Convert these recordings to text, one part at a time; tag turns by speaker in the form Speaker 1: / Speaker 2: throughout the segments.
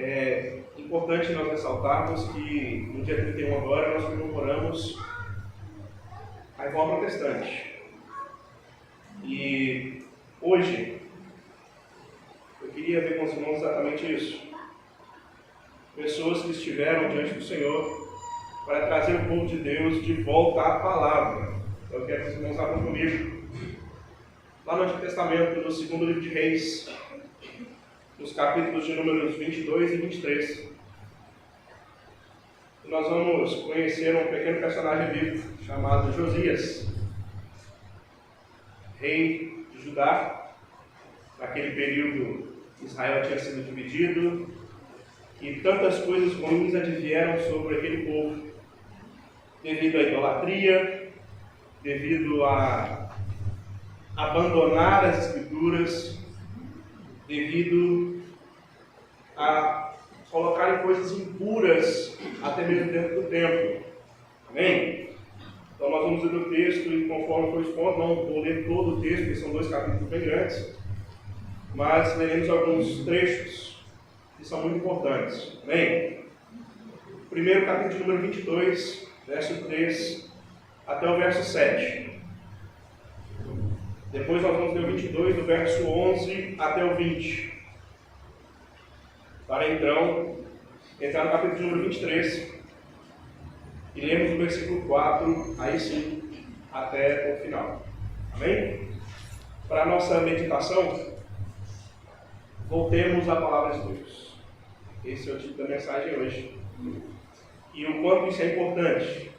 Speaker 1: É importante nós ressaltarmos que no dia 31 agora nós comemoramos a Reforma Protestante. E hoje eu queria ver com os irmãos exatamente isso. Pessoas que estiveram diante do Senhor para trazer o povo de Deus de volta à palavra. Eu quero que os irmãos abram comigo. Lá no Antigo Testamento, no segundo livro de Reis, nos capítulos de números 22 e 23, nós vamos conhecer um pequeno personagem bíblico chamado Josias, rei de Judá. Naquele período, Israel tinha sido dividido e tantas coisas ruins advieram sobre aquele povo, devido à idolatria, devido a abandonar as Escrituras, devido a colocarem coisas impuras até mesmo dentro do templo. Amém? Então nós vamos ler o texto e conforme for expondo, não vou ler todo o texto, porque são 2 capítulos bem grandes, mas leremos alguns trechos que são muito importantes. Amém? Primeiro capítulo número 22, verso 3 até o verso 7. Depois nós vamos ler o 22, do verso 11 até o 20. Para então entrar no capítulo número 23 e lermos o versículo 4, aí sim, até o final. Amém? Para a nossa meditação, voltemos à palavra de Deus. Esse é o título da mensagem hoje. E o quanto isso é importante.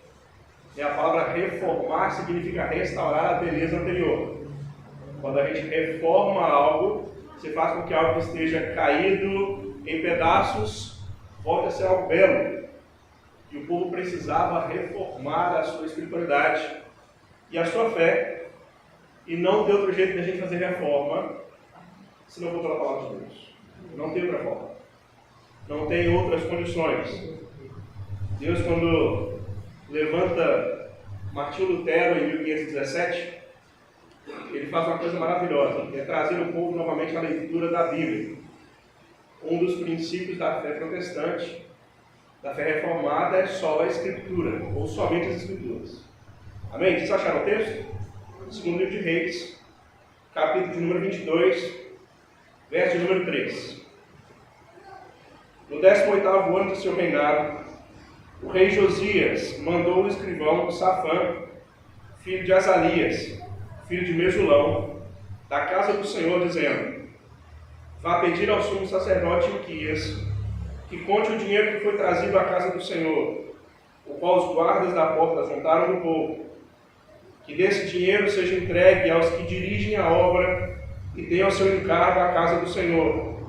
Speaker 1: A palavra reformar significa restaurar a beleza anterior. Quando a gente reforma algo, você faz com que algo que esteja caído em pedaços volte a ser algo belo. E o povo precisava reformar a sua espiritualidade e a sua fé. E não tem outro jeito de a gente fazer reforma se não for pela palavra de Deus. Não tem outra forma. Não tem outras condições. Deus, quando levanta Martinho Lutero em 1517, ele faz uma coisa maravilhosa, que é trazer o povo novamente à leitura da Bíblia. Um dos princípios da fé protestante, da fé reformada, é só a Escritura, ou somente as Escrituras. Amém? Vocês acharam o texto? Segundo livro de Reis, capítulo de número 22, verso de número 3. No 18º ano do seu reinado, o rei Josias mandou o escrivão Safã, filho de Azalias, filho de Mesulão, da casa do Senhor, dizendo: vá pedir ao sumo sacerdote Ilquias que conte o dinheiro que foi trazido à casa do Senhor, o qual os guardas da porta juntaram do povo, que desse dinheiro seja entregue aos que dirigem a obra e tenham seu encargo à casa do Senhor,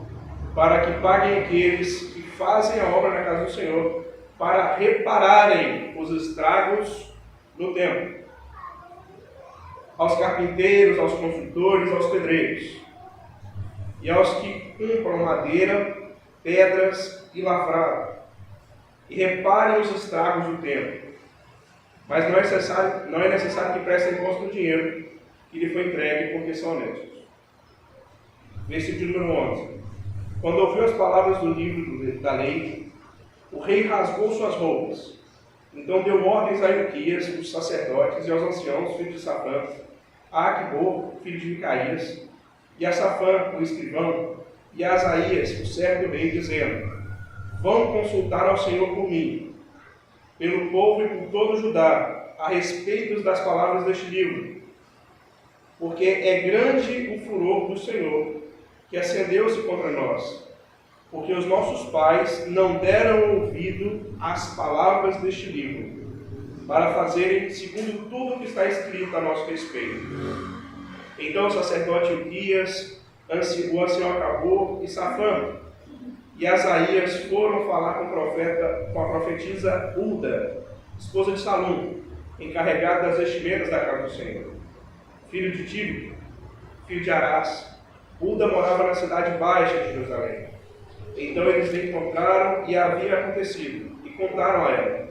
Speaker 1: para que paguem aqueles que fazem a obra na casa do Senhor, para repararem os estragos no templo, aos carpinteiros, aos construtores, aos pedreiros, e aos que compram madeira, pedras e lavraram, e reparem os estragos do templo. Mas não é necessário que prestem conta do dinheiro que lhe foi entregue, porque são honestos. Versículo número 11. Quando ouviu as palavras do livro da lei, o rei rasgou suas roupas. Então deu ordens a Ilquias, os sacerdotes, e aos anciãos, filhos de Safã, a Aquibor, filho de Micaías, e a Safã, o escrivão, e a Asaías, o servo do rei, dizendo: vão consultar ao Senhor por mim, pelo povo e por todo Judá, a respeito das palavras deste livro, porque é grande o furor do Senhor, que acendeu-se contra nós, porque os nossos pais não deram ouvido às palavras deste livro, para fazerem segundo tudo que está escrito a nosso respeito. Então o sacerdote Ilquias, o ancião Acabor e Safã e Asaías foram falar com a profetisa Hulda, esposa de Salum, encarregada das vestimentas da casa do Senhor, filho de Tíbico, filho de Arás. Hulda morava na cidade baixa de Jerusalém. Então eles a encontraram e havia acontecido, e contaram a ela: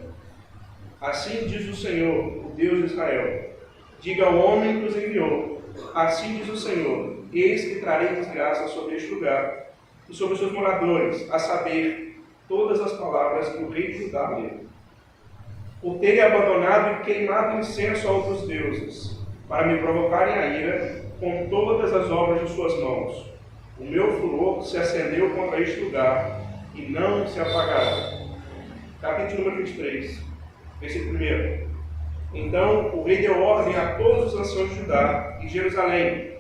Speaker 1: assim diz o Senhor, o Deus de Israel: diga ao homem que os enviou, assim diz o Senhor: eis que trarei desgraça sobre este lugar, e sobre os seus moradores, a saber, todas as palavras que o rei de Judá leu. Por terem abandonado e queimado incenso a outros deuses, para me provocarem a ira com todas as obras de suas mãos. O meu furor se acendeu contra este lugar e não se apagará. Capítulo número 23, versículo 1. Então o rei deu ordem a todos os anciãos de Judá e Jerusalém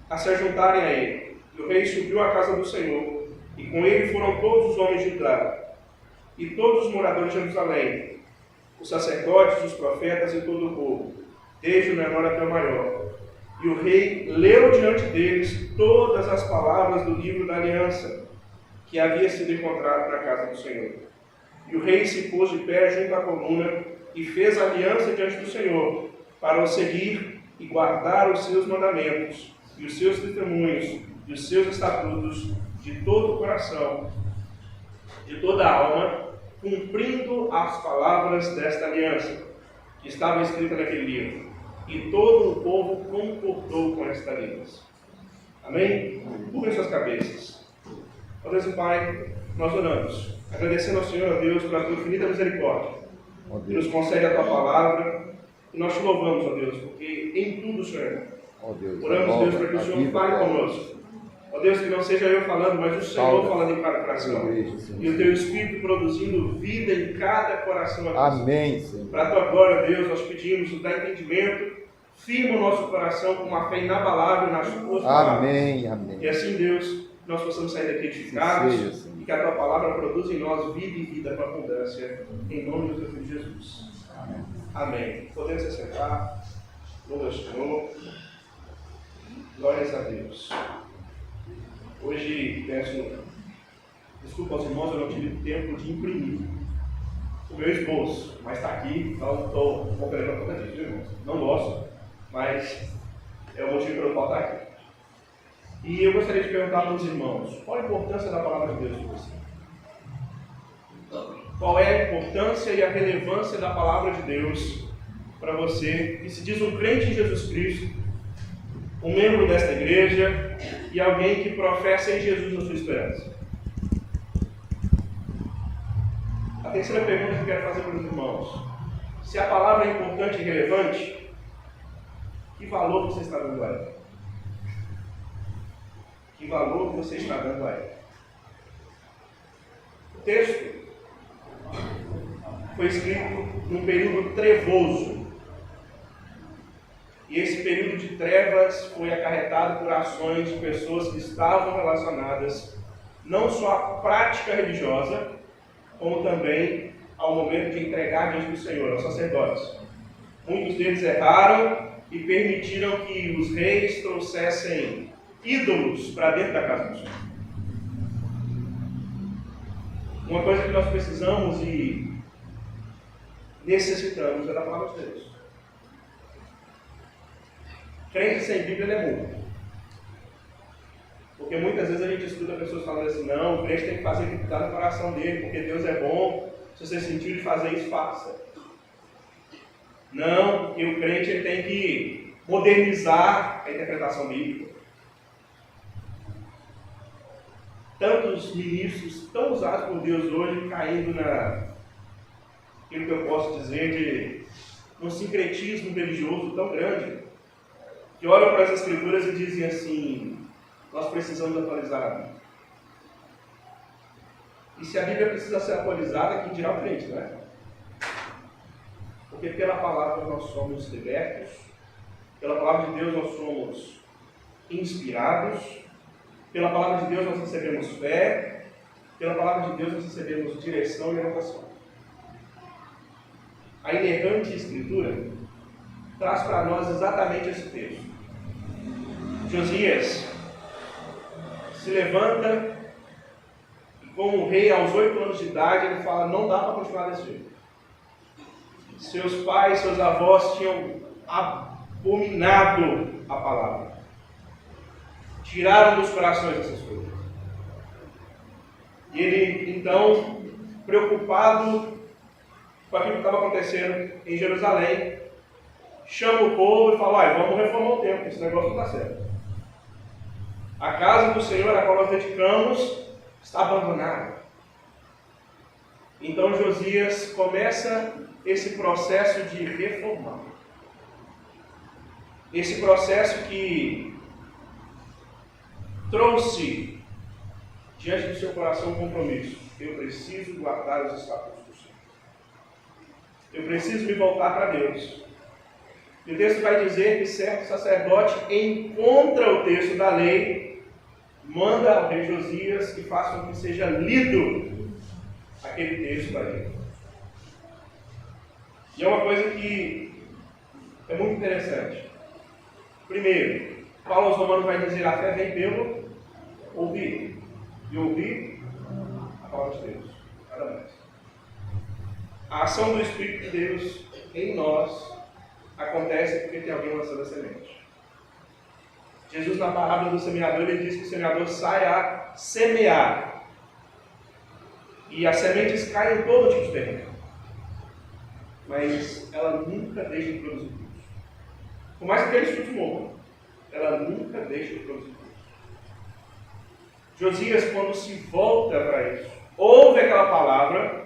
Speaker 1: a se ajuntarem a ele. E o rei subiu à casa do Senhor, e com ele foram todos os homens de Judá, e todos os moradores de Jerusalém, os sacerdotes, os profetas e todo o povo, desde o menor até o maior. E o rei leu diante deles todas as palavras do livro da aliança, que havia sido encontrado na casa do Senhor. E o rei se pôs de pé junto à coluna, e fez aliança diante do Senhor, para o seguir e guardar os seus mandamentos, e os seus testemunhos, e os seus estatutos, de todo o coração, de toda a alma, cumprindo as palavras desta aliança, que estava escrita naquele livro. E todo o povo concordou com esta aliança. Amém? Curvem suas cabeças. Ó Deus e Pai, nós oramos, agradecendo ao Senhor, a Deus, pela tua infinita misericórdia, que nos concede a tua palavra, e nós te louvamos, ó Deus, porque em tudo o Senhor é. Oramos, Deus, para que o Senhor fale conosco. Ó Deus, que não seja eu falando, mas o Senhor falando em cada coração. E o teu Espírito produzindo vida em cada coração aqui.
Speaker 2: Amém, Senhor.
Speaker 1: Para a tua glória, Deus, nós pedimos o dar entendimento, firma o nosso coração com uma fé inabalável nas tuas palavras.
Speaker 2: Amém, amém.
Speaker 1: E assim, Deus, nós possamos sair daqui edificados e que a tua palavra produza em nós vida e vida com abundância. Em nome do teu Filho Jesus. Amém. Amém. Podemos se sentar. Glória ao Senhor. Glórias a Deus. Hoje, peço desculpa aos irmãos, eu não tive tempo de imprimir o meu esboço, mas está aqui, então estou cooperando por conta disso, viu, irmãos? Não gosto, mas é o motivo pelo qual está aqui. E eu gostaria de perguntar para os irmãos, qual a importância da palavra de Deus para você? Qual é a importância e a relevância da palavra de Deus para você, que se diz um crente em Jesus Cristo, um membro desta igreja e alguém que professa em Jesus a sua esperança? A terceira pergunta que eu quero fazer para os irmãos: se a palavra é importante e relevante, que valor você está dando a ela? Que valor você está dando a ela? O texto foi escrito num período trevoso. E esse período de trevas foi acarretado por ações de pessoas que estavam relacionadas não só à prática religiosa, como também ao momento de entregar diante do Senhor, aos sacerdotes. Muitos deles erraram e permitiram que os reis trouxessem ídolos para dentro da casa do Senhor. Uma coisa que nós precisamos e necessitamos é da palavra de Deus. Crente sem Bíblia é mudo. Porque muitas vezes a gente escuta pessoas falando assim: não, o crente tem que fazer o que está no coração dele, porque Deus é bom, se você sentiu de fazer isso, faça. Não, porque o crente ele tem que modernizar a interpretação bíblica. Tantos ministros tão usados por Deus hoje caindo naquilo que eu posso dizer de um sincretismo religioso tão grande, que olham para as Escrituras e dizem assim: nós precisamos atualizar a Bíblia. E se a Bíblia precisa ser atualizada, quem dirá o crente, não é? Porque pela palavra nós somos libertos, pela palavra de Deus nós somos inspirados, pela palavra de Deus nós recebemos fé, pela palavra de Deus nós recebemos direção e orientação. A inerrante Escritura traz para nós exatamente esse texto. Josias se levanta e, como rei aos 8 anos de idade, ele fala: não dá para continuar desse jeito. Seus pais, seus avós tinham abominado a palavra, tiraram dos corações essas coisas. E ele, então, preocupado com aquilo que estava acontecendo em Jerusalém, chama o povo e fala: vamos reformar o templo, esse negócio não está certo. A casa do Senhor a qual nós dedicamos está abandonada. Então Josias começa esse processo de reformar. Esse processo que trouxe diante do seu coração um compromisso. Eu preciso guardar os estatutos do Senhor. Eu preciso me voltar para Deus. E o texto vai dizer que certo sacerdote encontra o texto da lei, manda ao rei Josias que faça com que seja lido aquele texto da lei. E é uma coisa que é muito interessante. Primeiro, Paulo aos Romanos vai dizer: a fé vem pelo ouvir. E ouvir a palavra de Deus. Nada mais. A ação do Espírito de Deus em nós acontece porque tem alguém lançando a semente. Jesus, na parábola do semeador, ele diz que o semeador sai a semear. E as sementes caem em todo tipo de terreno. Mas ela nunca deixa de produzir frutos. Por mais que aqueles frutos morram, ela nunca deixa de produzir frutos. Josias, quando se volta para isso, ouve aquela palavra,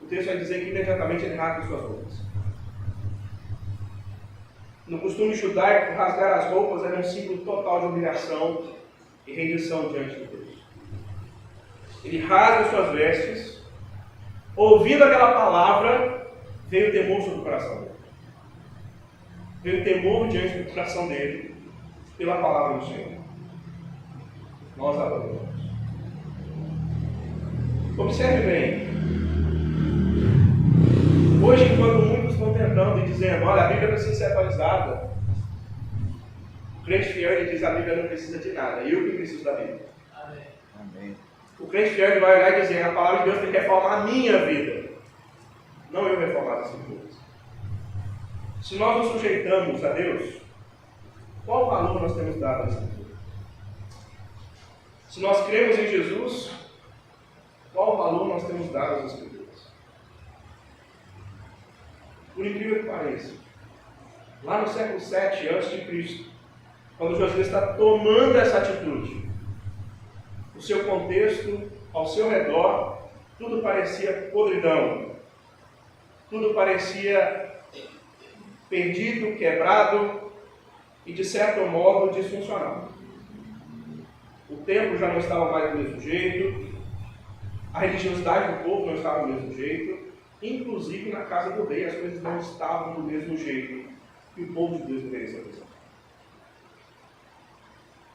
Speaker 1: o texto vai dizer que imediatamente ele rasga suas roupas. No costume judaico, rasgar as roupas era um símbolo total de humilhação e rendição diante de Deus. Ele rasga suas vestes, ouvindo aquela palavra, veio temor sobre o coração dele. Veio temor diante do coração dele, pela palavra do Senhor. Nós abandonamos. Observe bem. Hoje, enquanto muitos estão tentando e dizendo: olha, a Bíblia precisa ser atualizada, o crente fiel ele diz: a Bíblia não precisa de nada, eu que preciso da Bíblia.
Speaker 2: Amém.
Speaker 1: O crente fiel ele vai olhar e dizer: a palavra de Deus tem que reformar a minha vida, não eu reformar as Escrituras. Se nós nos sujeitamos a Deus, qual valor nós temos dado à Escritura? Se nós cremos em Jesus, qual valor nós temos dado às Escrituras? Por incrível que pareça, lá no século VII a.C., quando Josias está tomando essa atitude, o seu contexto, ao seu redor, tudo parecia podridão, tudo parecia perdido, quebrado e, de certo modo, disfuncional. O templo já não estava mais do mesmo jeito, a religiosidade do povo não estava do mesmo jeito, inclusive na casa do rei as coisas não estavam do mesmo jeito que o povo de Deus deveria ser.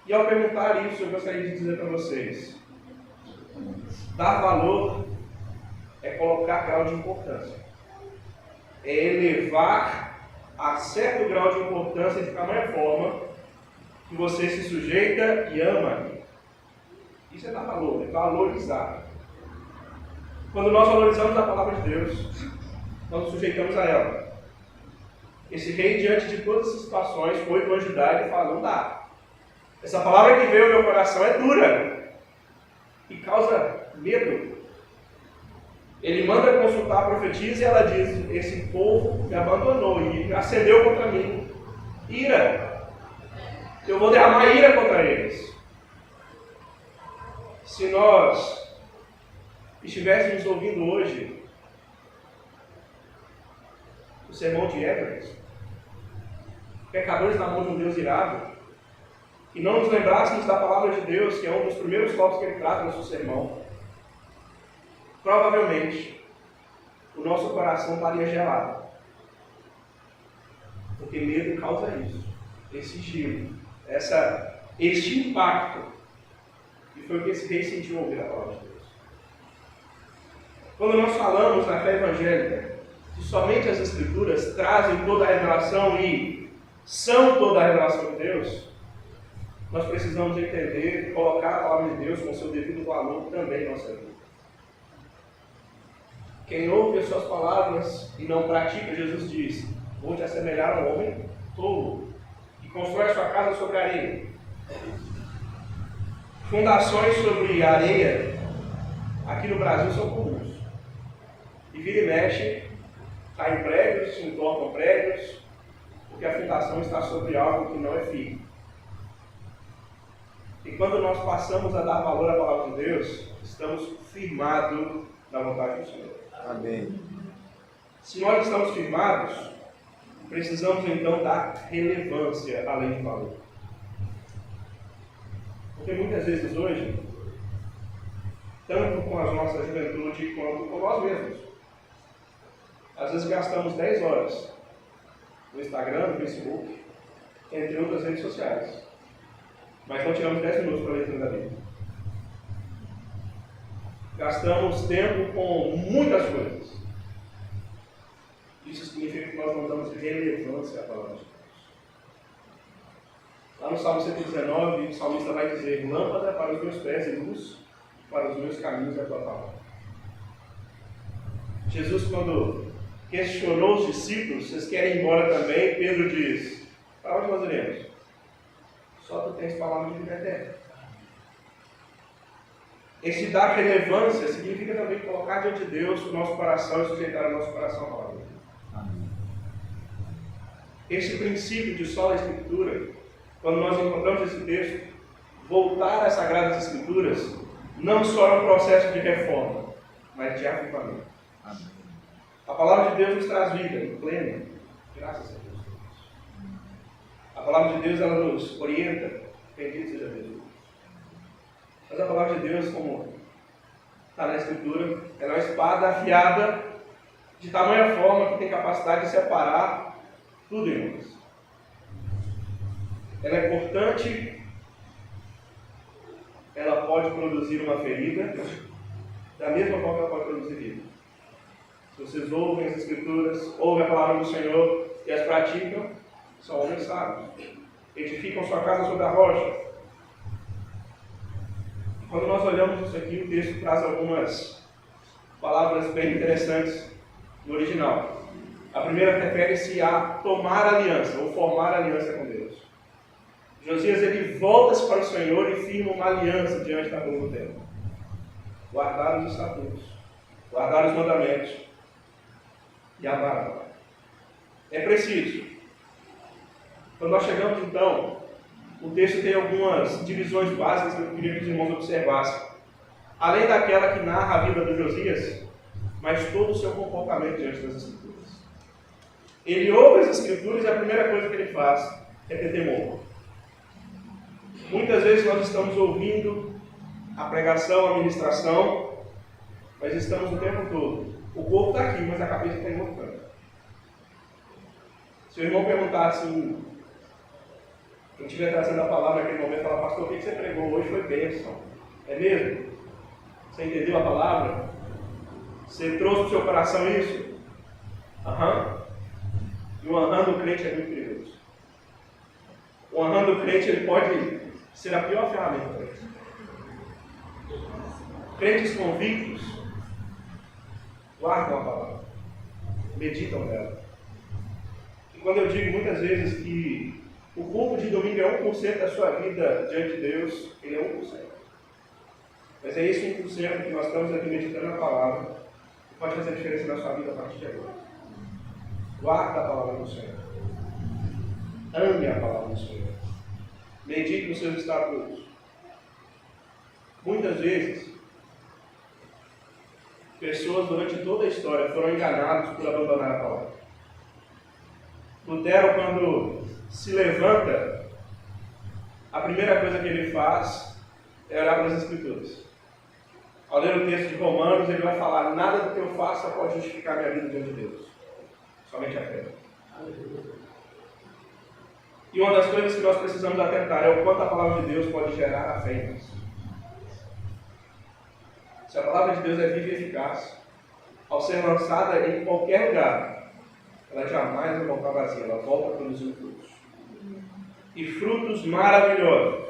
Speaker 1: E ao perguntar isso, eu gostaria de dizer para vocês: dar valor é colocar grau de importância, é elevar a certo grau de importância de tamanha forma que você se sujeita e ama. Isso é dar valor, é valorizar. Quando nós valorizamos a palavra de Deus, nós nos sujeitamos a ela. Esse rei, diante de todas essas situações, foi com agilidade e falou: não dá. Essa palavra que veio ao meu coração é dura e causa medo. Ele manda consultar a profetisa e ela diz: esse povo me abandonou e acendeu contra mim ira. Eu vou derramar ira contra eles. Se nós estivéssemos ouvindo hoje o sermão de Everett, pecadores na mão de um Deus irado, e não nos lembrássemos da palavra de Deus, que é um dos primeiros tópicos que ele trata no seu sermão, provavelmente o nosso coração estaria gelado. Porque medo causa isso, esse gelo, este impacto. E foi o que esse rei sentiu ao ouvir a palavra de Deus. Quando nós falamos na fé evangélica que somente as Escrituras trazem toda a revelação e são toda a revelação de Deus, nós precisamos entender e colocar a palavra de Deus com seu devido valor também em nossa vida. Quem ouve as suas palavras e não pratica, Jesus diz: vou te assemelhar a um homem tolo, que constrói sua casa sobre areia. Fundações sobre areia aqui no Brasil são comuns. E vira e mexe, caem prédios, se entortam prédios, porque a fundação está sobre algo que não é firme. E quando nós passamos a dar valor à palavra de Deus, estamos firmados na vontade do Senhor.
Speaker 2: Amém.
Speaker 1: Se nós estamos firmados, precisamos então dar relevância além de valor. Porque muitas vezes hoje, tanto com a nossa juventude quanto com nós mesmos, às vezes gastamos 10 horas no Instagram, no Facebook, entre outras redes sociais, mas não tiramos 10 minutos para a leitura da Bíblia. Gastamos tempo com muitas coisas. Isso significa que nós não damos relevância à palavra de Deus. Lá no Salmo 119, o salmista vai dizer: lâmpada para os meus pés e luz para os meus caminhos é a tua palavra. Jesus, quando questionou os discípulos: vocês querem ir embora também? Pedro diz: para onde nós iremos? Só tu tens palavra de vida eterna. Esse dar relevância significa também colocar diante de Deus o nosso coração e sujeitar o nosso coração à palavra. Esse princípio de sola Escritura, quando nós encontramos esse texto, voltar às Sagradas Escrituras, não só é um processo de reforma, mas de avivamento. A palavra de Deus nos traz vida em plena, graças a Deus. A palavra de Deus, ela nos orienta, bendito seja Deus. Mas a palavra de Deus, como está na Escritura, ela é uma espada afiada de tamanha forma que tem capacidade de separar tudo em nós. Ela é cortante, ela pode produzir uma ferida, da mesma forma que ela pode produzir vida. Se vocês ouvem as Escrituras, ouvem a palavra do Senhor e as praticam, são homens sábios. Edificam sua casa sobre a rocha. Quando nós olhamos isso aqui, o texto traz algumas palavras bem interessantes no original. A primeira refere-se a tomar aliança, ou formar aliança com Deus. Josias, ele volta-se para o Senhor e firma uma aliança diante da boca do templo. Guardar os estatutos, guardar os mandamentos e amar a palavra. É preciso. Quando nós chegamos, então, o texto tem algumas divisões básicas que eu queria que os irmãos observassem. Além daquela que narra a vida do Josias, mas todo o seu comportamento diante das Escrituras. Ele ouve as Escrituras e a primeira coisa que ele faz é ter temor. Muitas vezes nós estamos ouvindo a pregação, a ministração, mas estamos o tempo todo. O corpo está aqui, mas a cabeça está em outro canto. Se o irmão perguntar assim, quem estiver trazendo a palavra naquele momento, fala: pastor, o que você pregou hoje foi bênção. É mesmo? Você entendeu a palavra? Você trouxe para o seu coração isso? Aham. E o aham do crente é muito perigoso. O aham do crente, ele pode ser a pior ferramenta para isso. Crentes convictos guardam a palavra, meditam nela. E quando eu digo muitas vezes que o culto de domingo é 1% da sua vida diante de Deus, ele é 1%. Mas é esse 1% que nós estamos aqui meditando a palavra que pode fazer diferença na sua vida a partir de agora. Guarda a palavra do Senhor. Ame a palavra do Senhor. Medite nos seus estatutos. Muitas vezes, pessoas durante toda a história foram enganadas por abandonar a palavra. Lutero, quando se levanta, a primeira coisa que ele faz é olhar para as Escrituras. Ao ler o texto de Romanos, ele vai falar: nada do que eu faça pode justificar minha vida diante de Deus. Somente a fé. E uma das coisas que nós precisamos atentar é o quanto a palavra de Deus pode gerar a fé em nós. Se a palavra de Deus é viva e eficaz, ao ser lançada em qualquer lugar, ela jamais vai voltar vazia, ela volta produzindo frutos. E frutos maravilhosos.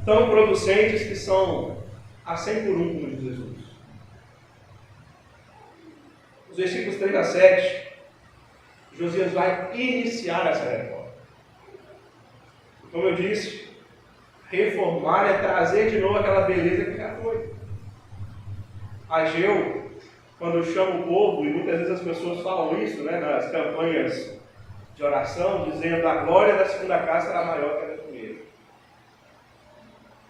Speaker 1: Tão producentes que são a 100 por 1, como diz Jesus. Os versículos 3 a 7, Josias vai iniciar essa reforma. Como eu disse, reformar é trazer de novo aquela beleza que já foi. Ageu, quando chama o povo, e muitas vezes as pessoas falam isso, né, nas campanhas de oração, dizendo: a glória da segunda casa será maior que a da primeira.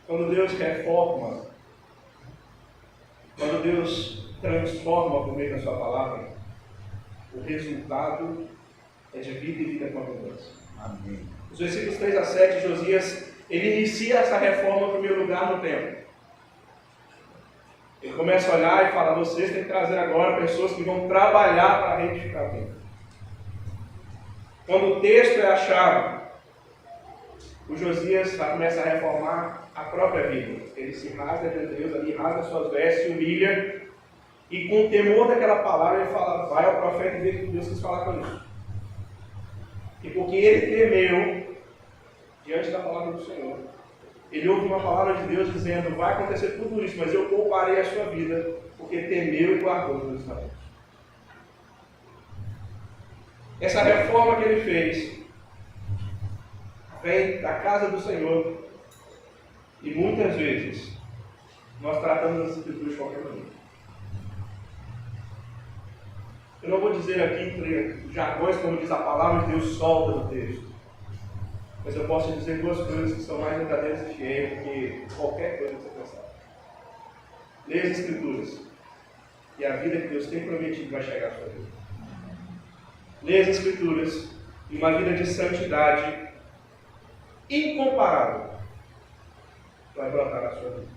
Speaker 1: Quando Deus reforma, quando Deus transforma por meio da sua palavra, o resultado é de vida e vida com abundância. Amém. Os versículos 3 a 7, Josias, ele inicia essa reforma em primeiro lugar no templo. Ele começa a olhar e fala: vocês têm que trazer agora pessoas que vão trabalhar para reedificar o templo. Quando o texto é achado, o Josias começa a reformar a própria vida. Ele se rasga de Deus ali, rasga suas vestes, se humilha, e com o temor daquela palavra ele fala: vai ao profeta e vê que Deus quis falar com ele. E porque ele temeu diante da palavra do Senhor, ele ouve uma palavra de Deus dizendo: vai acontecer tudo isso, mas eu pouparei a sua vida, porque temeu e guardou os meus estatutos. Essa reforma que ele fez vem da casa do Senhor, e muitas vezes nós tratamos as escrituras de qualquer maneira. Eu não vou dizer aqui jargões, como diz a palavra de Deus solta no texto, mas eu posso dizer duas coisas que são mais verdadeiras e fiéis do que qualquer coisa que você pensar. Leia as escrituras, e a vida que Deus tem prometido vai chegar à sua vida. Leia as escrituras, e uma vida de santidade incomparável vai brotar na sua vida.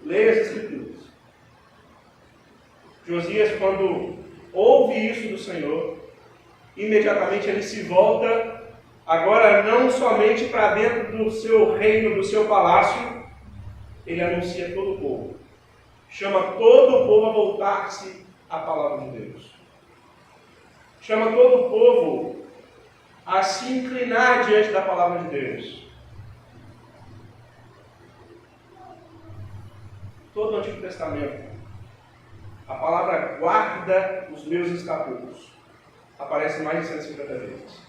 Speaker 1: Leia as escrituras. Josias, quando ouve isso do Senhor, imediatamente ele se volta, agora não somente para dentro do seu reino, do seu palácio, ele anuncia a todo o povo. Chama todo o povo a voltar-se à palavra de Deus. Chama todo o povo a se inclinar diante da palavra de Deus. Todo o Antigo Testamento, a palavra guarda os meus estatutos aparece mais de 150 vezes.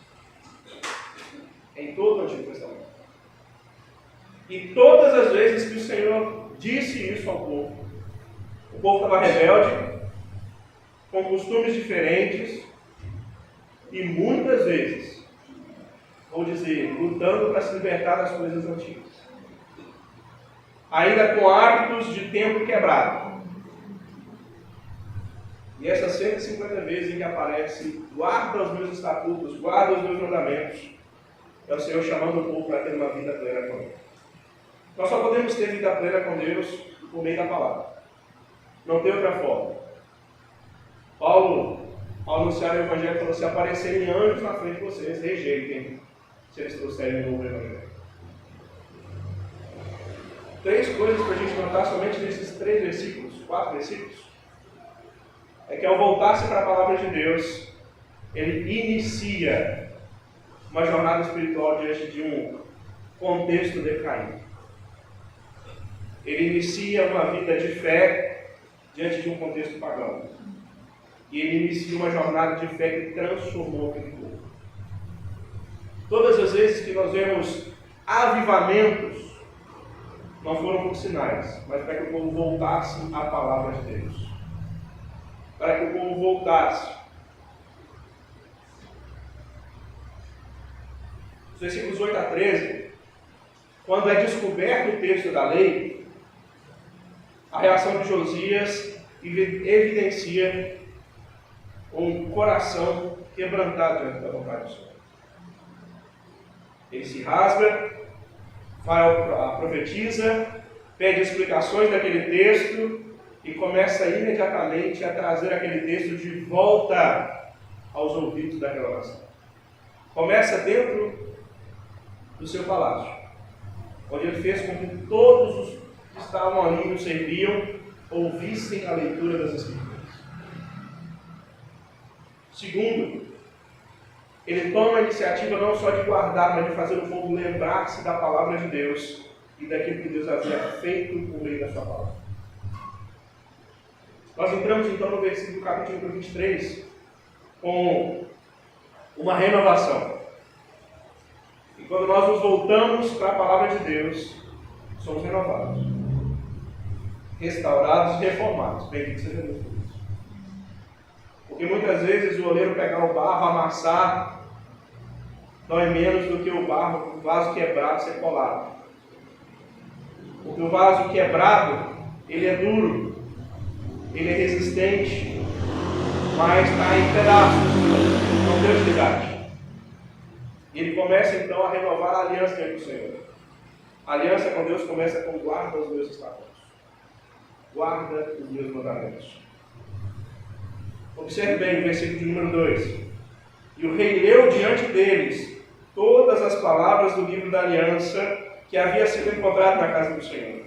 Speaker 1: Em todo o Antigo Testamento. E todas as vezes que o Senhor disse isso ao povo, o povo estava rebelde, com costumes diferentes, e muitas vezes, vou dizer, lutando para se libertar das coisas antigas. Ainda com hábitos de tempo quebrado. E essas 150 vezes em que aparece: guarda os meus estatutos, guarda os meus mandamentos, é o Senhor chamando o povo para ter uma vida plena com Ele. Nós só podemos ter vida plena com Deus por meio da palavra. Não tem outra forma. Paulo, ao anunciar o Evangelho, falou: se aparecerem anjos na frente de vocês, rejeitem, se eles trouxerem um novo Evangelho. 3 coisas para a gente notar somente nesses 3 versículos, 4 versículos, é que ao voltar-se para a palavra de Deus, ele inicia uma jornada espiritual diante de um contexto decaído. Ele inicia uma vida de fé diante de um contexto pagão. E ele inicia uma jornada de fé que transformou aquele povo. Todas as vezes que nós vemos avivamentos, não foram por sinais, mas para que o povo voltasse à palavra de Deus. Para que o povo voltasse. Os versículos 8 a 13, quando é descoberto o texto da lei, a reação de Josias evidencia um coração quebrantado diante da vontade do Senhor. Ele se rasga, profetiza, pede explicações daquele texto e começa imediatamente a trazer aquele texto de volta aos ouvidos daquela nação. Começa dentro do seu palácio, onde ele fez com que todos os que estavam ali e o serviam ouvissem a leitura das Escrituras. Segundo, ele toma a iniciativa não só de guardar, mas de fazer o povo lembrar-se da palavra de Deus e daquilo que Deus havia feito por meio da sua palavra. Nós entramos então no versículo capítulo 23 com uma renovação. E quando nós nos voltamos para a palavra de Deus, somos renovados, restaurados e reformados. Bendito seja Deus por isso. Porque muitas vezes o oleiro pegar o barro, amassar, não é menos do que o barro, o vaso quebrado, ser colado. Porque o vaso quebrado, ele é duro, ele é resistente, mas está em pedaços, não tem utilidade. E ele começa então a renovar a aliança diante do Senhor. A aliança com Deus começa com guarda os meus estatutos. Guarda os meus mandamentos. Observe bem o versículo de número 2. E o rei leu diante deles todas as palavras do livro da aliança que havia sido encontrado na casa do Senhor.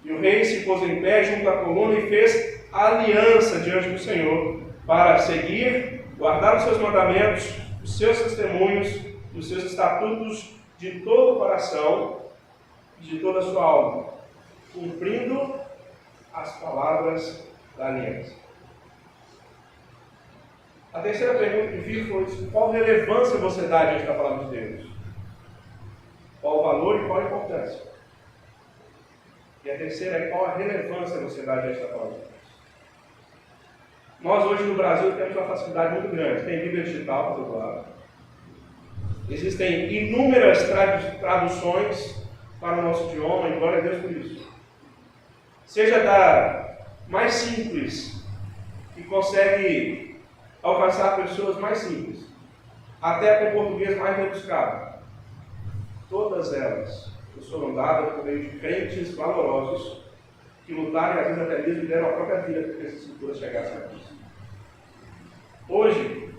Speaker 1: E o rei se pôs em pé junto à coluna e fez aliança diante do Senhor para seguir, guardar os seus mandamentos, os seus testemunhos e os seus estatutos de todo o coração e de toda a sua alma, cumprindo as palavras da aliança. A terceira pergunta que fiz foi: qual relevância você dá diante da palavra de Deus? Qual o valor e qual a importância? E a terceira é: qual a relevância você dá diante da palavra de Deus? Nós hoje no Brasil temos uma facilidade muito grande. Tem Bíblia digital para todo lado. Existem inúmeras traduções para o nosso idioma, e glória a Deus por isso. Seja da mais simples, que consegue alcançar pessoas mais simples, até com o português mais rebuscado. Todas elas nos foram dadas por meio de crentes valorosos que lutaram e às vezes até mesmo deram a própria vida para que essas escrituras chegassem a nós. Hoje,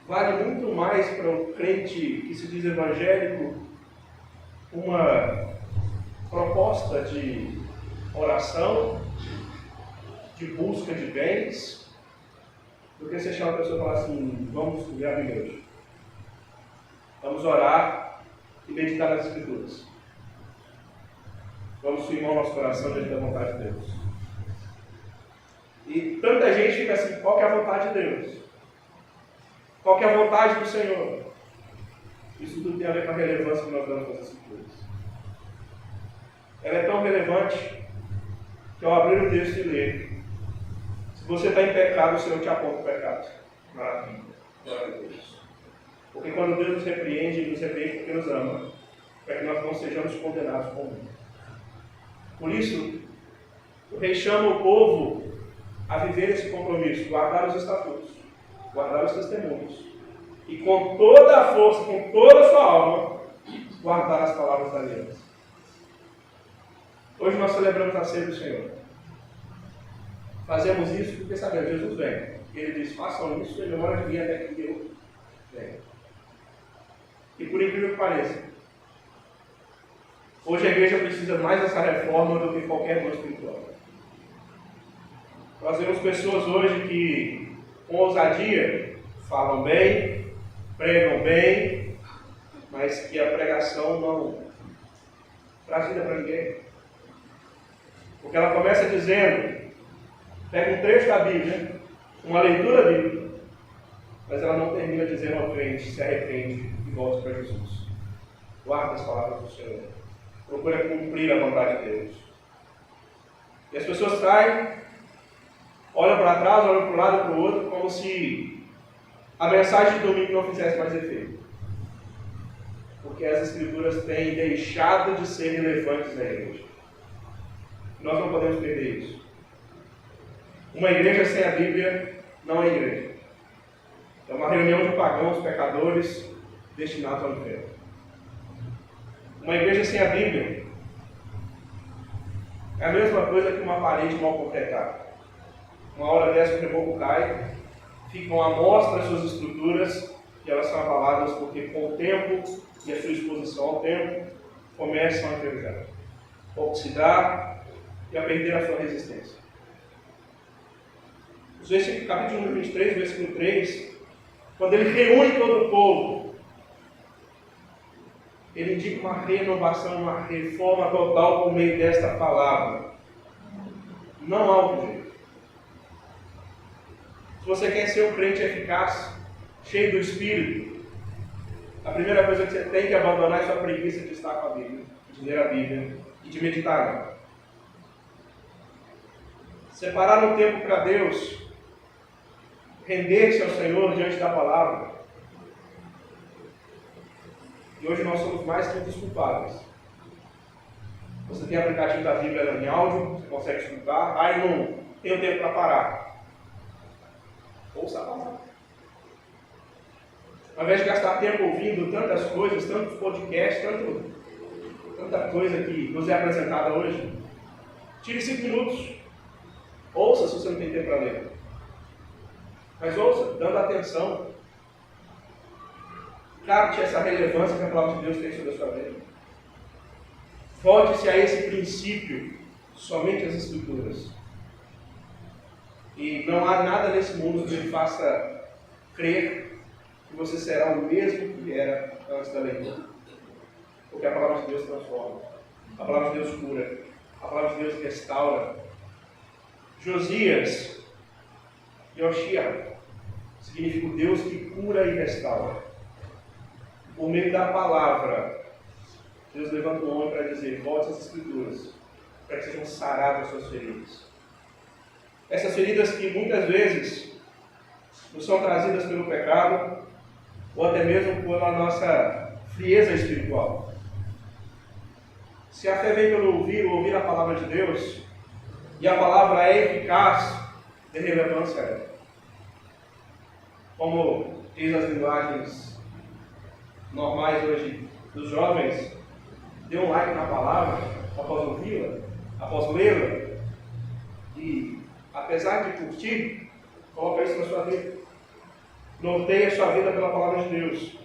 Speaker 1: vale muito mais para o crente que se diz evangélico uma proposta de oração, de busca de bens, do que você chama a pessoa e falar assim: vamos ler a Bíblia hoje. Vamos orar e meditar nas Escrituras. Vamos firmar o nosso coração diante da vontade de Deus. E tanta gente fica assim: qual que é a vontade de Deus? Qual que é a vontade do Senhor? Isso tudo tem a ver com a relevância que nós damos às Escrituras. Ela é tão relevante que ao abrir o texto e ler, se você está em pecado, o Senhor te aponta o pecado. Maravilha. Glória a Deus. Porque quando Deus nos repreende, Ele nos repreende porque nos ama, para que nós não sejamos condenados com Ele. Por isso, o rei chama o povo a viver esse compromisso, guardar os estatutos, guardar os testemunhos, e com toda a força, com toda a sua alma, guardar as palavras da aliança. Hoje nós celebramos a ceia do Senhor. Fazemos isso porque sabemos, Jesus vem. Ele diz: façam isso em memória de mim até que eu venha. E por incrível que pareça, hoje a igreja precisa mais dessa reforma do que qualquer coisa espiritual. Nós vemos pessoas hoje que, com ousadia, falam bem, pregam bem, mas que a pregação não traz vida para ninguém. Porque ela começa dizendo, pega um trecho da Bíblia, uma leitura bíblica, mas ela não termina dizendo ao crente: se arrepende e volte para Jesus. Guarda as palavras do Senhor. Procura cumprir a vontade de Deus. E as pessoas saem, olham para trás, olham para um lado e para o outro, como se a mensagem de domingo não fizesse mais efeito. Porque as Escrituras têm deixado de ser relevantes na igreja. Nós não podemos perder isso. Uma igreja sem a Bíblia não é igreja. É uma reunião de pagãos, pecadores, destinados ao inferno. Uma igreja sem a Bíblia é a mesma coisa que uma parede mal concretada. Uma hora dessa o reboco cai, ficam à mostra as suas estruturas, e elas são abaladas porque com o tempo e a sua exposição ao tempo começam a enferrujar, a oxidar e a perder a sua resistência. O capítulo 23, versículo 3, quando ele reúne todo o povo, ele indica uma renovação, uma reforma total por meio desta palavra. Não há outro jeito. Se você quer ser um crente eficaz, cheio do Espírito, a primeira coisa que você tem que abandonar é sua preguiça de estar com a Bíblia, de ler a Bíblia e de meditar nela. Separar um tempo para Deus, render-se ao Senhor diante da palavra. E hoje nós somos mais que desculpáveis. Você tem aplicativo da Bíblia em áudio, você consegue escutar. Aí não tenho tempo para parar. Ouça a palavra. Ao invés de gastar tempo ouvindo tantas coisas, tantos podcasts, tanta coisa que nos é apresentada hoje, tire 5 minutos. Ouça se você não tem tempo para ler. Mas ouça, dando atenção. Capte essa relevância que a palavra de Deus tem sobre a sua vida. Volte-se a esse princípio, somente as Escrituras. E não há nada nesse mundo que lhe faça crer que você será o mesmo que era antes da leitura. Porque a palavra de Deus transforma. A palavra de Deus cura. A palavra de Deus restaura. Josias, Yoshia, significa o Deus que cura e restaura. Por meio da palavra, Deus levanta um homem para dizer: volte às Escrituras, para que sejam saradas as suas feridas. Essas feridas que muitas vezes nos são trazidas pelo pecado, ou até mesmo pela nossa frieza espiritual. Se a fé vem pelo ouvir a palavra de Deus, e a palavra é eficaz, de relevância é. Como diz as linguagens normais hoje dos jovens, dê um like na palavra após ouvi-la, após lê-la, e apesar de curtir, coloca isso na sua vida. Norteie a sua vida pela palavra de Deus.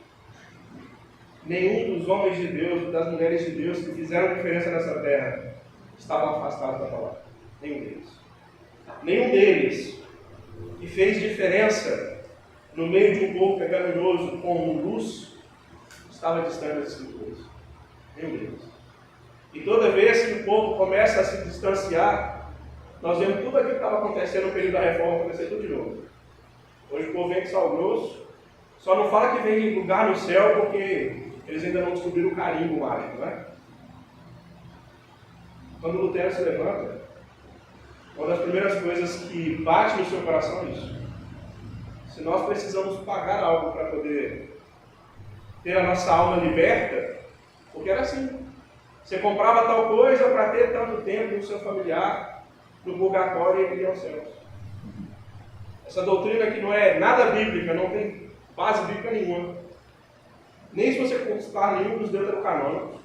Speaker 1: Nenhum dos homens de Deus, das mulheres de Deus que fizeram diferença nessa terra, estavam afastados da palavra. Nenhum deles. Nenhum deles que fez diferença no meio de um povo pecaminoso como luz, estava distante das Escrituras. Nenhum deles. E toda vez que o povo começa a se distanciar, nós vemos tudo aquilo que estava acontecendo no período da reforma acontecer tudo de novo. Hoje o povo vem de Sal Grosso, só não fala que vem de lugar no céu porque eles ainda não descobriram o carimbo mágico, né? Quando o Lutero se levanta, uma das primeiras coisas que bate no seu coração é isso. Se nós precisamos pagar algo para poder ter a nossa alma liberta, porque era assim. Você comprava tal coisa para ter tanto tempo no seu familiar, no purgatório e ir aos céus. Essa doutrina que não é nada bíblica, não tem base bíblica nenhuma. Nem se você consultar nenhum dos deuterocanônicos.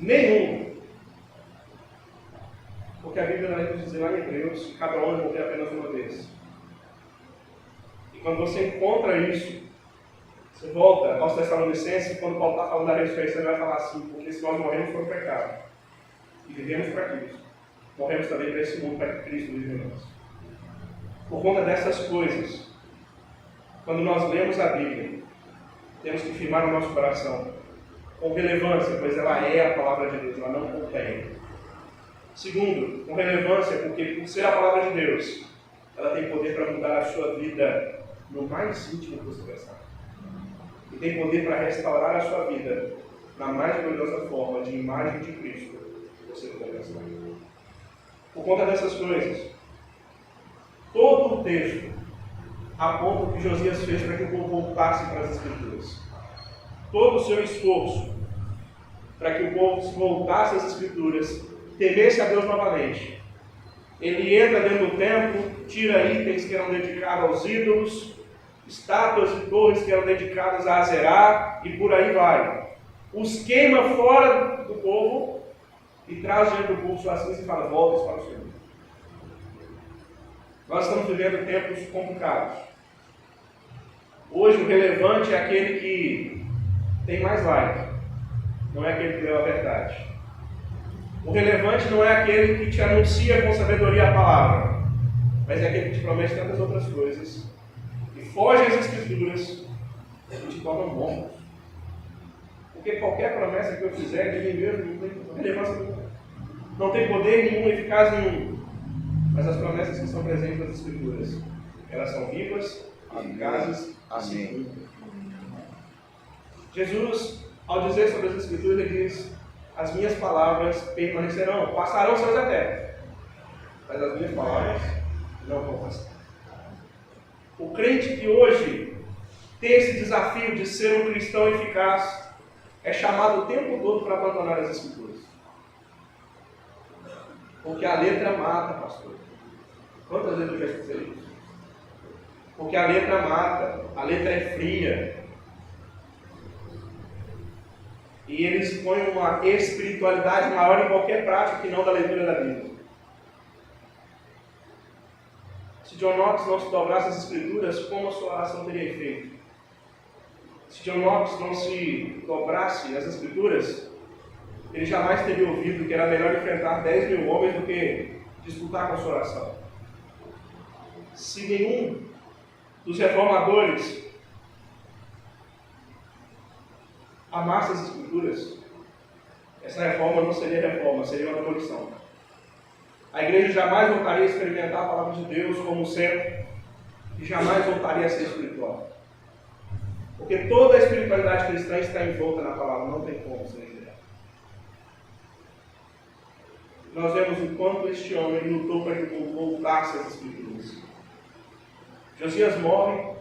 Speaker 1: Nenhum. Porque a Bíblia vai nos dizer lá em Hebreus que cada homem morreu apenas uma vez. E quando você encontra isso, você volta aos Tessalonicenses, quando Paulo está falando da ressurreição, ele vai falar assim: porque se nós morremos por pecado e vivemos para Cristo, morremos também para esse mundo, para que Cristo vive em nós. Por conta dessas coisas, quando nós lemos a Bíblia, temos que firmar o nosso coração com relevância, pois ela é a palavra de Deus, ela não contém. Segundo, com relevância, porque por ser a palavra de Deus, ela tem poder para mudar a sua vida no mais íntimo que você pensar. E tem poder para restaurar a sua vida na mais gloriosa forma de imagem de Cristo que você pode pensar. Por conta dessas coisas, todo o texto aponta o que Josias fez para que o povo voltasse para as Escrituras. Todo o seu esforço para que o povo voltasse às Escrituras, temesse a Deus novamente. Ele entra dentro do templo, tira itens que eram dedicados aos ídolos, estátuas e torres que eram dedicadas a Azerá, e por aí vai. Os queima fora do povo e traz diante do povo suas cinzas e fala: volta para o Senhor. Nós estamos vivendo tempos complicados. Hoje o relevante é aquele que tem mais like, não é aquele que leu a verdade. O relevante não é aquele que te anuncia com sabedoria a palavra, mas é aquele que te promete tantas outras coisas, que foge às Escrituras e te tornam bons. Porque qualquer promessa que eu fizer de mim mesmo não tem relevância nenhuma. Não tem poder nenhum, eficaz nenhum. Mas as promessas que estão presentes nas Escrituras, elas são vivas, eficazes e seguras. Jesus, ao dizer sobre as Escrituras, ele diz: as minhas palavras permanecerão, passarão céus e terra, mas as minhas palavras não vão passar. O crente que hoje tem esse desafio de ser um cristão eficaz, é chamado o tempo todo para abandonar as Escrituras. Porque a letra mata, pastor. Quantas vezes eu já escutei isso? Porque a letra mata, a letra é fria. E eles põem uma espiritualidade maior em qualquer prática que não da leitura da Bíblia. Se John Knox não se dobrasse as Escrituras, como a sua oração teria efeito? Se John Knox não se dobrasse as Escrituras, ele jamais teria ouvido que era melhor enfrentar 10 mil homens do que disputar com a sua oração. Se nenhum dos reformadores amasse as Escrituras, essa reforma não seria reforma, seria uma demolição. A igreja jamais voltaria a experimentar a palavra de Deus como centro e jamais voltaria a ser espiritual. Porque toda a espiritualidade cristã está envolta na palavra, não tem como ser ideal. Nós vemos o quanto este homem lutou para que voltasse às Escrituras. Josias morre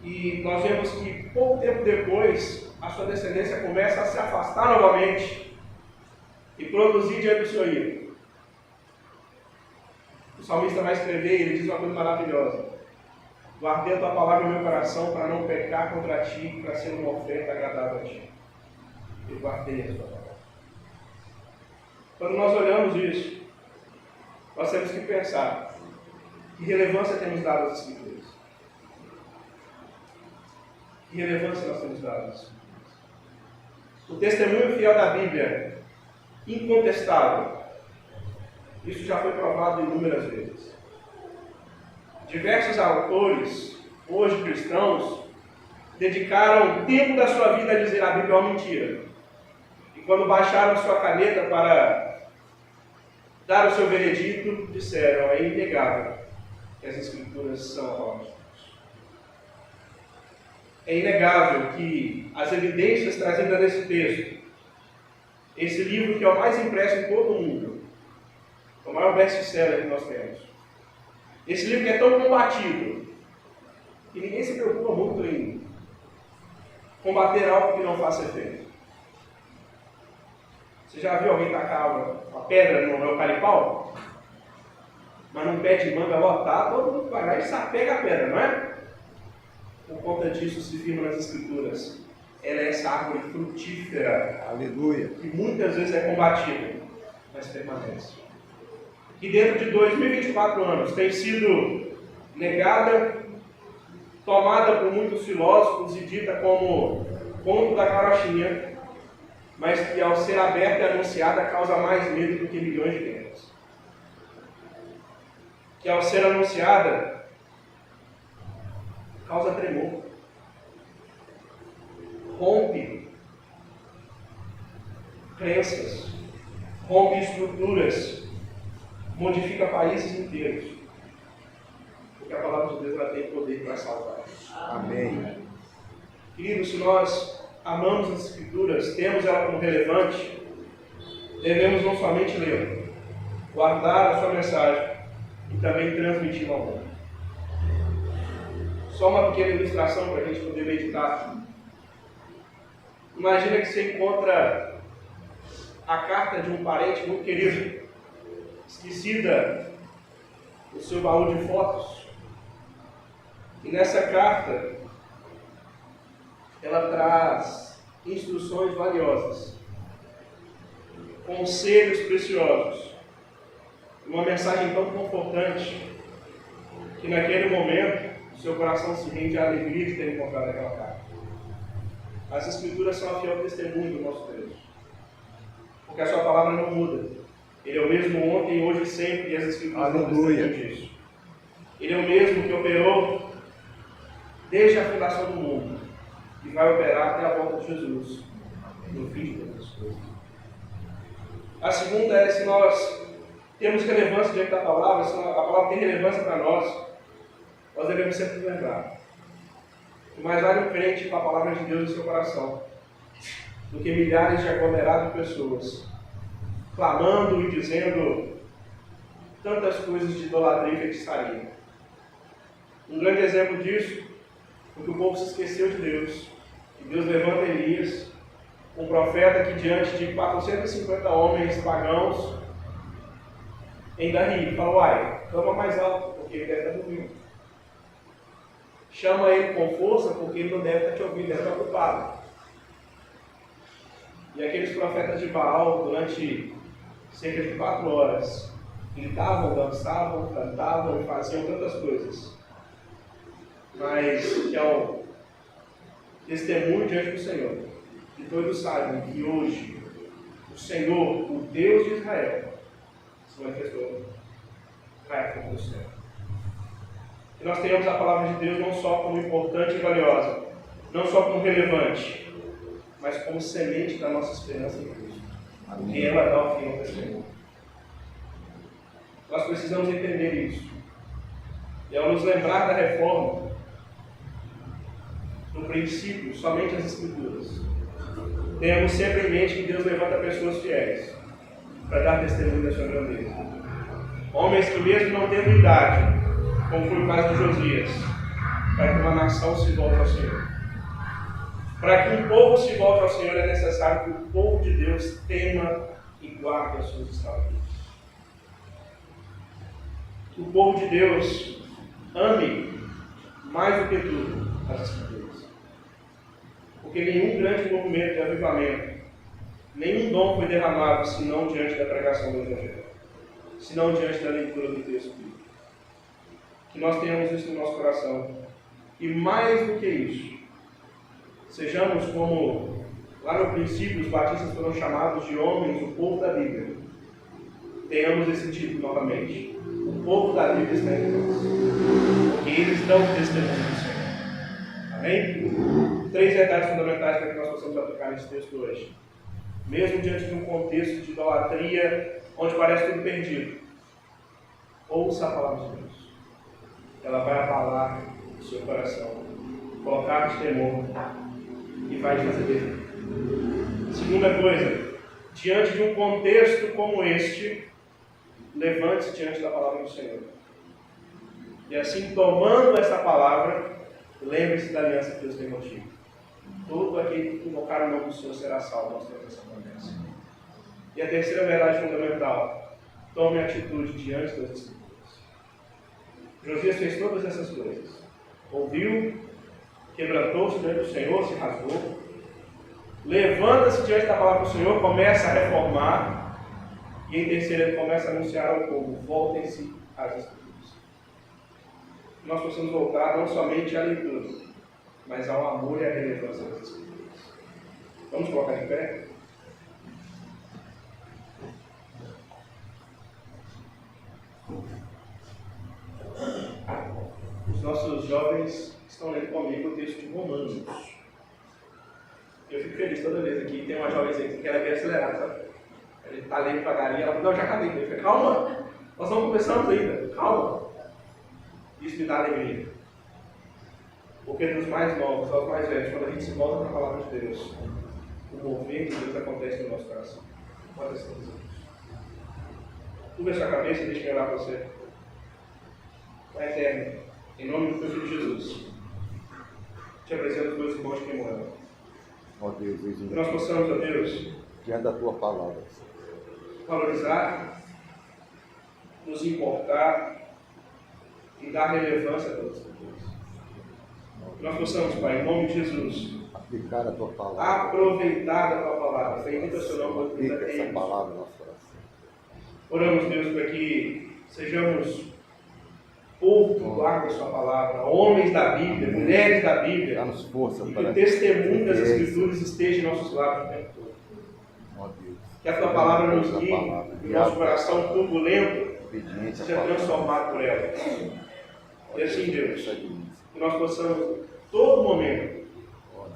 Speaker 1: e nós vemos que pouco tempo depois a sua descendência começa a se afastar novamente e produzir diante do seu ídolo. O salmista vai escrever e ele diz uma coisa maravilhosa: guardei a tua palavra no meu coração para não pecar contra ti, para ser uma oferta agradável a ti. Eu guardei a tua palavra. Quando nós olhamos isso, nós temos que pensar: que relevância temos dado às Escrituras? Que relevância nós temos dado às Escrituras? O testemunho fiel da Bíblia, incontestável, isso já foi provado inúmeras vezes. Diversos autores, hoje cristãos, dedicaram tempo da sua vida a dizer a Bíblia é uma mentira. E quando baixaram sua caneta para dar o seu veredito, disseram: é inegável que as Escrituras são a palavra de Deus. É inegável que as evidências trazidas nesse texto, esse livro que é o mais impresso em todo o mundo, o maior best-seller que nós temos, esse livro que é tão combatido, que ninguém se preocupa muito em combater algo que não faça efeito. Você já viu alguém tacar uma pedra no eucalipau? Mas num pé de manga lotado, todo mundo vai lá e sapega a pedra, não é? Por conta disso se firma nas Escrituras. Ela é essa árvore frutífera, aleluia, que muitas vezes é combatida, mas permanece. Que dentro de 2024 anos tem sido negada, tomada por muitos filósofos e dita como conto da carochinha, mas que ao ser aberta e anunciada causa mais medo do que milhões de guerras. Que ao ser anunciada causa tremor, rompe crenças, rompe estruturas, modifica países inteiros. Porque a palavra de Deus ela tem poder para salvar. Amém. Queridos, se nós amamos as Escrituras, temos ela como relevante, devemos não somente lê-la, guardar a sua mensagem e também transmiti-la ao mundo. Só uma pequena ilustração para a gente poder meditar. Imagina que você encontra a carta de um parente muito querido, esquecida no seu baú de fotos. E nessa carta, ela traz instruções valiosas, conselhos preciosos, uma mensagem tão confortante que naquele momento o seu coração se rende à alegria de ter encontrado aquela carta. As Escrituras são a fiel testemunho do nosso Deus, porque a sua palavra não muda. Ele é o mesmo ontem, hoje e sempre, e as Escrituras não testemunham disso. Ele é o mesmo que operou desde a fundação do mundo e vai operar até a volta de Jesus, no fim de todas as coisas. A segunda é: se nós temos relevância diante da palavra, se a palavra tem relevância para nós, nós devemos sempre lembrar que mais vale um crente com a palavra de Deus no seu coração do que milhares de aglomerados de pessoas clamando e dizendo tantas coisas de idolatria e feitiçaria. Um grande exemplo disso foi que o povo se esqueceu de Deus que Deus levanta Elias, um profeta que diante de 450 homens pagãos ainda ri, fala, uai, clama mais alto, porque ele deve estar dormindo. Chama ele com força, porque ele não deve estar te ouvindo, deve estar ocupado. E aqueles profetas de Baal, durante cerca de 4 horas, gritavam, dançavam, cantavam e faziam tantas coisas. Mas que é o testemunho diante do Senhor. Que todos saibam que hoje o Senhor, o Deus de Israel, se manifestou na época do céu. Que nós tenhamos a palavra de Deus não só como importante e valiosa, não só como relevante, mas como semente da nossa esperança em Cristo. E ela dá o fim ao testemunho. Nós precisamos entender isso. E ao nos lembrar da reforma, no princípio, somente as Escrituras, tenhamos sempre em mente que Deus levanta pessoas fiéis para dar testemunho da sua grandeza. Homens que, mesmo não tendo idade, como foi o caso de Josias, para que uma nação se volte ao Senhor. Para que um povo se volte ao Senhor, é necessário que o povo de Deus tema e guarde as suas estatutas. Que o povo de Deus ame mais do que tudo as Escrituras. Porque nenhum grande movimento de avivamento, nenhum dom foi derramado senão diante da pregação do Evangelho, senão diante da leitura do texto bíblico. Que nós tenhamos isso no nosso coração. E mais do que isso, sejamos como, lá no princípio, os batistas foram chamados de homens, o povo da Bíblia. Tenhamos esse título novamente. O povo da Bíblia está entre nós. Porque eles dão testemunho do Senhor. Amém? 3 detalhes fundamentais para que nós possamos aplicar nesse texto hoje. Mesmo diante de um contexto de idolatria, onde parece tudo perdido, ouça a palavra de Deus. Ela vai abalar o seu coração, colocar temor e vai te fazer bem. Segunda coisa, diante de um contexto como este, levante-se diante da palavra do Senhor. E assim, tomando essa palavra, lembre-se da aliança que Deus tem contigo. Todo aquele que invocar o nome do Senhor será salvo, nós temos essa promessa. E a terceira verdade fundamental, tome atitude diante das Escrituras. Josias fez todas essas coisas. Ouviu, quebrantou-se diante do Senhor, se rasgou, levanta-se diante da palavra do Senhor, começa a reformar, e em terceiro ele começa a anunciar ao povo: voltem-se às Escrituras. Nós possamos voltar não somente à leitura, mas ao amor e à relevância das Escrituras. Vamos colocar de pé? Os nossos jovens estão lendo comigo o texto de Romanos. Eu fico feliz toda vez aqui. Tem uma jovenzinha que quer ver acelerado, sabe? Ele está lendo devagarinho, ela fala: não, já acabei. Eu falei: calma, nós não começamos ainda, calma. Isso me dá alegria. Porque dos mais novos aos mais velhos, quando a gente se volta para a palavra de Deus, o mover de Deus acontece no nosso coração. Pode ser isso. Curva a sua cabeça e deixe-me orar para você. Pai eterno, em nome do teu Filho Jesus, te apresento os meus irmãos que moram.
Speaker 2: Ó Deus,
Speaker 1: que nós possamos, ó Deus,
Speaker 2: diante da tua palavra,
Speaker 1: valorizar, nos importar e dar relevância a todas as coisas. Que nós possamos, Pai, em nome de Jesus,
Speaker 2: aplicar a tua palavra,
Speaker 1: aproveitar da tua palavra. Bendito é o seu nome,
Speaker 2: aplica essa palavra no nosso coração.
Speaker 1: Oramos, Deus, para que sejamos povo que guarda a sua palavra, homens da Bíblia, mulheres da Bíblia,
Speaker 2: dá-nos força
Speaker 1: e que
Speaker 2: para
Speaker 1: o testemunho das Escrituras esteja em nossos lábios o tempo todo.
Speaker 2: Ó Deus,
Speaker 1: Que a tua palavra nos guie, e o nosso coração turbulento seja transformado por ela. E assim, Deus, que nós possamos, todo momento,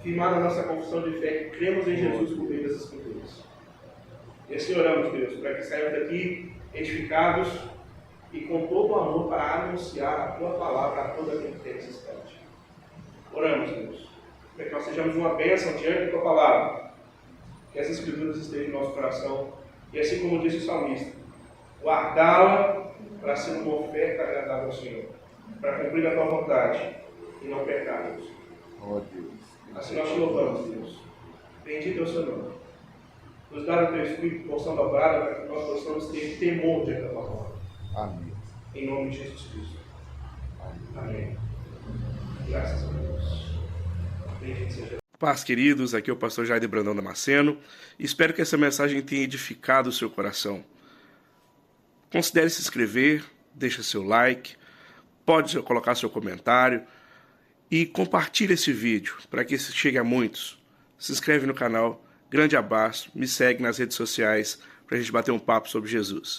Speaker 1: firmar na nossa confissão de fé que cremos em Jesus por meio das Escrituras. E assim oramos, Deus, para que saiamos daqui edificados e com todo o amor para anunciar a tua palavra a todo aquele que tem necessidade. Oramos, Deus, para que nós sejamos uma bênção diante da tua palavra, que as Escrituras estejam no nosso coração, e assim como disse o salmista, guardá-la para ser uma oferta agradável ao Senhor, para cumprir a tua vontade e não pecarmos.
Speaker 2: Ó Deus,
Speaker 1: Assim nós te louvamos, Deus. Bendito é o seu nome. Nos dá o teu Espírito porção dobrada para que nós possamos ter temor diante da tua palavra.
Speaker 2: Amém.
Speaker 1: Em nome de Jesus Cristo.
Speaker 2: Amém.
Speaker 1: Amém. Graças a Deus. Bendito seja.
Speaker 3: Paz, queridos, aqui é o pastor Jair Brandão Damasceno. Espero que essa mensagem tenha edificado o seu coração. Considere se inscrever, deixa seu like, pode colocar seu comentário e compartilhe esse vídeo para que chegue a muitos. Se inscreve no canal, grande abraço, me segue nas redes sociais para a gente bater um papo sobre Jesus.